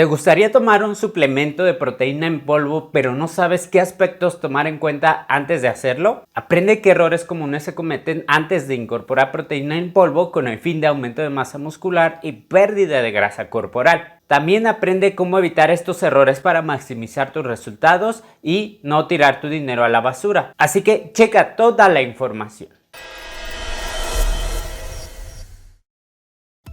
¿Te gustaría tomar un suplemento de proteína en polvo, pero no sabes qué aspectos tomar en cuenta antes de hacerlo? Aprende qué errores comunes se cometen antes de incorporar proteína en polvo con el fin de aumento de masa muscular y pérdida de grasa corporal. También aprende cómo evitar estos errores para maximizar tus resultados y no tirar tu dinero a la basura. Así que checa toda la información.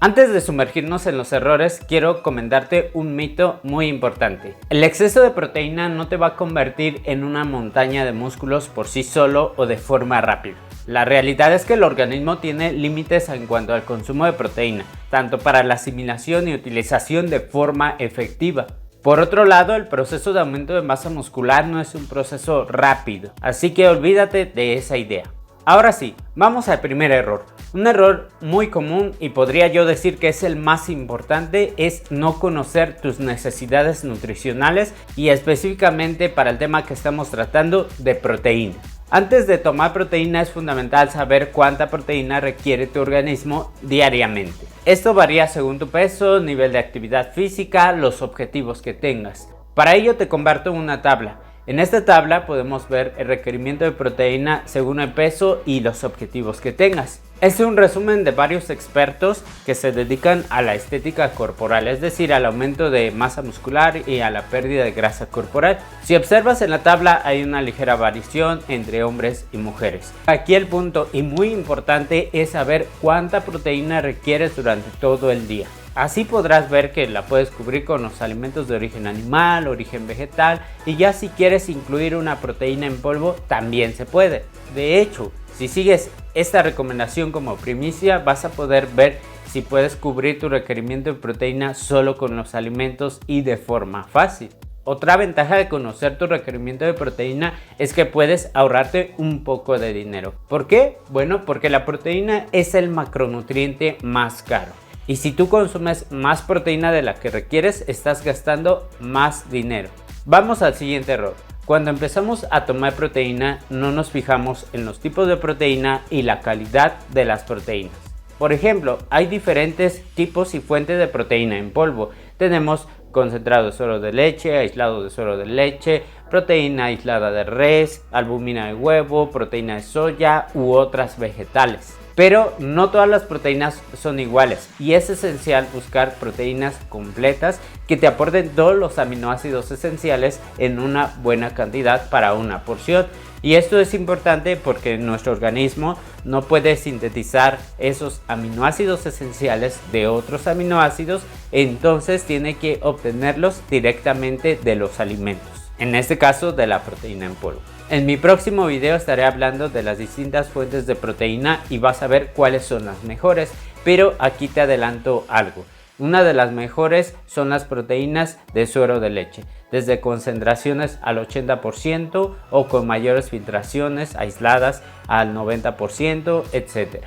Antes de sumergirnos en los errores, quiero comentarte un mito muy importante. El exceso de proteína no te va a convertir en una montaña de músculos por sí solo o de forma rápida. La realidad es que el organismo tiene límites en cuanto al consumo de proteína, tanto para la asimilación y utilización de forma efectiva. Por otro lado, el proceso de aumento de masa muscular no es un proceso rápido, así que olvídate de esa idea. Ahora sí, vamos al primer error. Un error muy común y podría yo decir que es el más importante es no conocer tus necesidades nutricionales y específicamente para el tema que estamos tratando de proteína. Antes de tomar proteína es fundamental saber cuánta proteína requiere tu organismo diariamente. Esto varía según tu peso, nivel de actividad física, los objetivos que tengas. Para ello te comparto una tabla. En esta tabla podemos ver el requerimiento de proteína según el peso y los objetivos que tengas. Este es un resumen de varios expertos que se dedican a la estética corporal, es decir, al aumento de masa muscular y a la pérdida de grasa corporal. Si observas en la tabla hay una ligera variación entre hombres y mujeres. Aquí el punto y muy importante es saber cuánta proteína requieres durante todo el día. Así podrás ver que la puedes cubrir con los alimentos de origen animal, origen vegetal y ya si quieres incluir una proteína en polvo también se puede. De hecho, si sigues esta recomendación como primicia vas a poder ver si puedes cubrir tu requerimiento de proteína solo con los alimentos y de forma fácil. Otra ventaja de conocer tu requerimiento de proteína es que puedes ahorrarte un poco de dinero. ¿Por qué? Bueno, porque la proteína es el macronutriente más caro. Y si tú consumes más proteína de la que requieres, estás gastando más dinero. Vamos al siguiente error. Cuando empezamos a tomar proteína, no nos fijamos en los tipos de proteína y la calidad de las proteínas. Por ejemplo, hay diferentes tipos y fuentes de proteína en polvo. Tenemos concentrado de suero de leche, aislado de suero de leche, proteína aislada de res, albúmina de huevo, proteína de soya u otras vegetales. Pero no todas las proteínas son iguales y es esencial buscar proteínas completas que te aporten todos los aminoácidos esenciales en una buena cantidad para una porción. Y esto es importante porque nuestro organismo no puede sintetizar esos aminoácidos esenciales de otros aminoácidos, entonces tiene que obtenerlos directamente de los alimentos, en este caso de la proteína en polvo. En mi próximo video estaré hablando de las distintas fuentes de proteína y vas a ver cuáles son las mejores, pero aquí te adelanto algo. Una de las mejores son las proteínas de suero de leche, desde concentraciones al 80% o con mayores filtraciones aisladas al 90%, etc.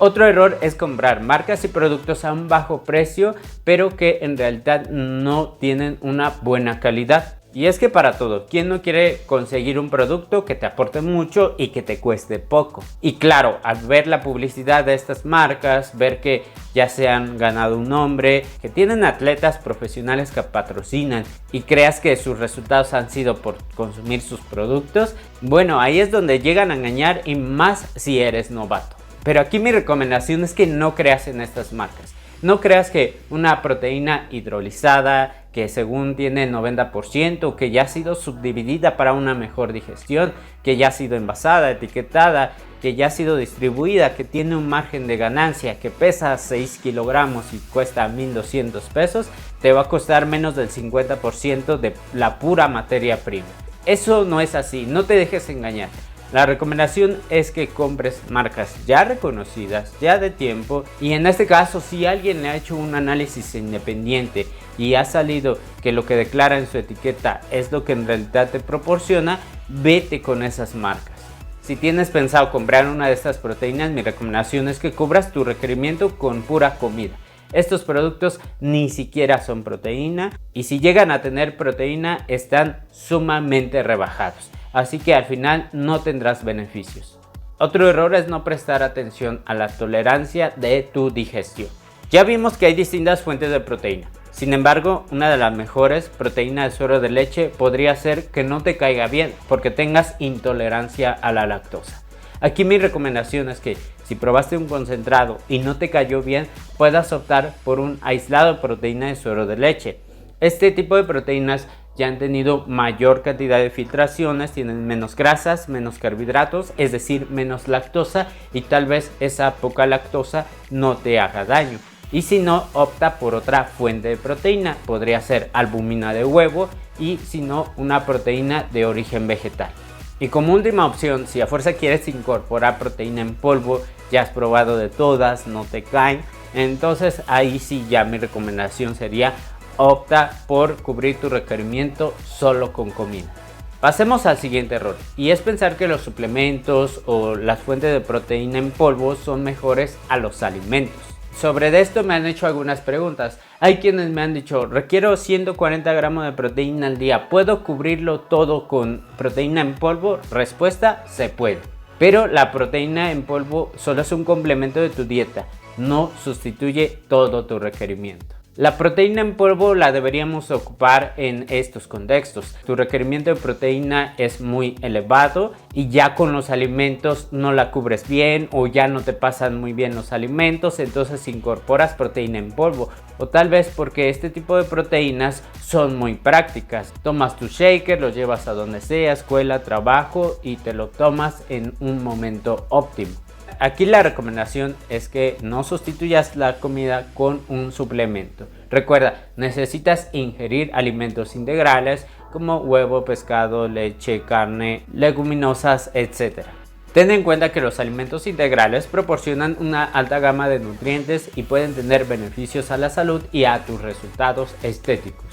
Otro error es comprar marcas y productos a un bajo precio, pero que en realidad no tienen una buena calidad. Y es que para todo, ¿quién no quiere conseguir un producto que te aporte mucho y que te cueste poco? Y claro, al ver la publicidad de estas marcas, ver que ya se han ganado un nombre, que tienen atletas profesionales que patrocinan y creas que sus resultados han sido por consumir sus productos, bueno, ahí es donde llegan a engañar y más si eres novato. Pero aquí mi recomendación es que no creas en estas marcas. No creas que una proteína hidrolizada que según tiene el 90%, que ya ha sido subdividida para una mejor digestión, que ya ha sido envasada, etiquetada, que ya ha sido distribuida, que tiene un margen de ganancia, que pesa 6 kilogramos y cuesta 1,200 pesos, te va a costar menos del 50% de la pura materia prima. Eso no es así, no te dejes engañar. La recomendación es que compres marcas ya reconocidas, ya de tiempo, y en este caso si alguien le ha hecho un análisis independiente y ha salido que lo que declara en su etiqueta es lo que en realidad te proporciona, vete con esas marcas. Si tienes pensado comprar una de estas proteínas, mi recomendación es que cubras tu requerimiento con pura comida. Estos productos ni siquiera son proteína y si llegan a tener proteína están sumamente rebajados. Así que al final no tendrás beneficios. Otro error es no prestar atención a la tolerancia de tu digestión. Ya vimos que hay distintas fuentes de proteína. Sin embargo, una de las mejores, proteína de suero de leche, podría ser que no te caiga bien porque tengas intolerancia a la lactosa. Aquí mi recomendación es que si probaste un concentrado y no te cayó bien, puedas optar por un aislado de proteína de suero de leche. Este tipo de proteínas ya han tenido mayor cantidad de filtraciones, tienen menos grasas, menos carbohidratos, es decir, menos lactosa, y tal vez esa poca lactosa no te haga daño. Y si no, opta por otra fuente de proteína, podría ser albúmina de huevo y si no, una proteína de origen vegetal. Y como última opción, si a fuerza quieres incorporar proteína en polvo, ya has probado de todas, no te caen, entonces ahí sí ya mi recomendación sería opta por cubrir tu requerimiento solo con comida. Pasemos al siguiente error, y es pensar que los suplementos o las fuentes de proteína en polvo son mejores a los alimentos. Sobre esto me han hecho algunas preguntas. Hay quienes me han dicho, requiero 140 gramos de proteína al día, ¿puedo cubrirlo todo con proteína en polvo? Respuesta, se puede. Pero la proteína en polvo solo es un complemento de tu dieta, no sustituye todo tu requerimiento. La proteína en polvo la deberíamos ocupar en estos contextos. Tu requerimiento de proteína es muy elevado y ya con los alimentos no la cubres bien o ya no te pasan muy bien los alimentos, entonces incorporas proteína en polvo. O tal vez porque este tipo de proteínas son muy prácticas. Tomas tu shaker, lo llevas a donde sea, escuela, trabajo y te lo tomas en un momento óptimo. Aquí la recomendación es que no sustituyas la comida con un suplemento. Recuerda, necesitas ingerir alimentos integrales como huevo, pescado, leche, carne, leguminosas, etc. Ten en cuenta que los alimentos integrales proporcionan una alta gama de nutrientes y pueden tener beneficios a la salud y a tus resultados estéticos.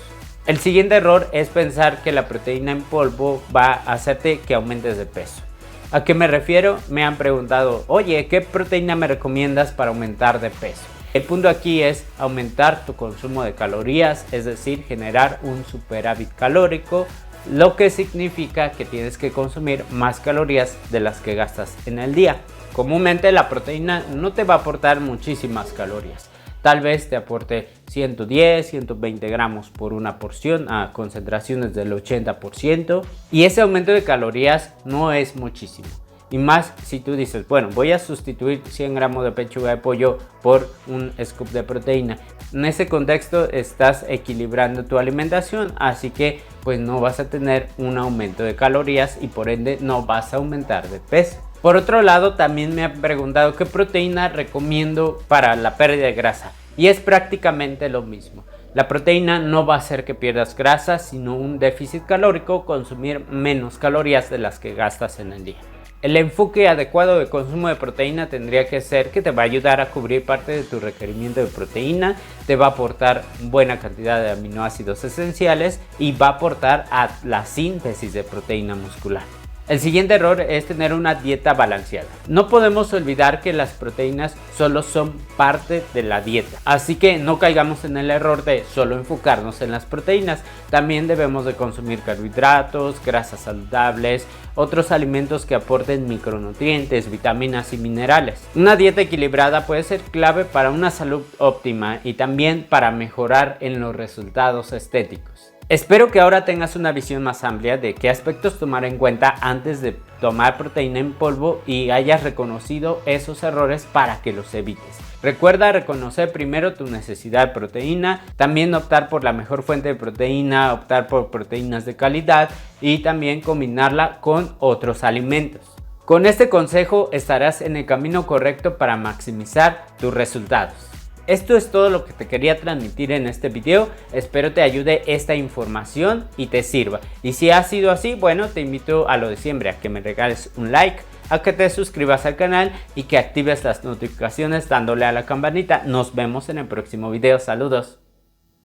El siguiente error es pensar que la proteína en polvo va a hacerte que aumentes de peso. ¿A qué me refiero? Me han preguntado, oye, ¿qué proteína me recomiendas para aumentar de peso? El punto aquí es aumentar tu consumo de calorías, es decir, generar un superávit calórico, lo que significa que tienes que consumir más calorías de las que gastas en el día. Comúnmente la proteína no te va a aportar muchísimas calorías. Tal vez te aporte 110, 120 gramos por una porción a concentraciones del 80%. Y ese aumento de calorías no es muchísimo. Y más si tú dices, bueno, voy a sustituir 100 gramos de pechuga de pollo por un scoop de proteína. En ese contexto estás equilibrando tu alimentación, así que pues no vas a tener un aumento de calorías y por ende no vas a aumentar de peso. Por otro lado, también me han preguntado qué proteína recomiendo para la pérdida de grasa. Y es prácticamente lo mismo. La proteína no va a hacer que pierdas grasa, sino un déficit calórico, consumir menos calorías de las que gastas en el día. El enfoque adecuado de consumo de proteína tendría que ser que te va a ayudar a cubrir parte de tu requerimiento de proteína, te va a aportar buena cantidad de aminoácidos esenciales y va a aportar a la síntesis de proteína muscular. El siguiente error es tener una dieta balanceada. No podemos olvidar que las proteínas solo son parte de la dieta, así que no caigamos en el error de solo enfocarnos en las proteínas. También debemos de consumir carbohidratos, grasas saludables, otros alimentos que aporten micronutrientes, vitaminas y minerales. Una dieta equilibrada puede ser clave para una salud óptima y también para mejorar en los resultados estéticos. Espero que ahora tengas una visión más amplia de qué aspectos tomar en cuenta antes de tomar proteína en polvo y hayas reconocido esos errores para que los evites. Recuerda reconocer primero tu necesidad de proteína, también optar por la mejor fuente de proteína, optar por proteínas de calidad y también combinarla con otros alimentos. Con este consejo estarás en el camino correcto para maximizar tus resultados. Esto es todo lo que te quería transmitir en este video. Espero te ayude esta información y te sirva. Y si ha sido así, bueno, te invito a lo de siempre, a que me regales un like, a que te suscribas al canal y que actives las notificaciones dándole a la campanita. Nos vemos en el próximo video. Saludos.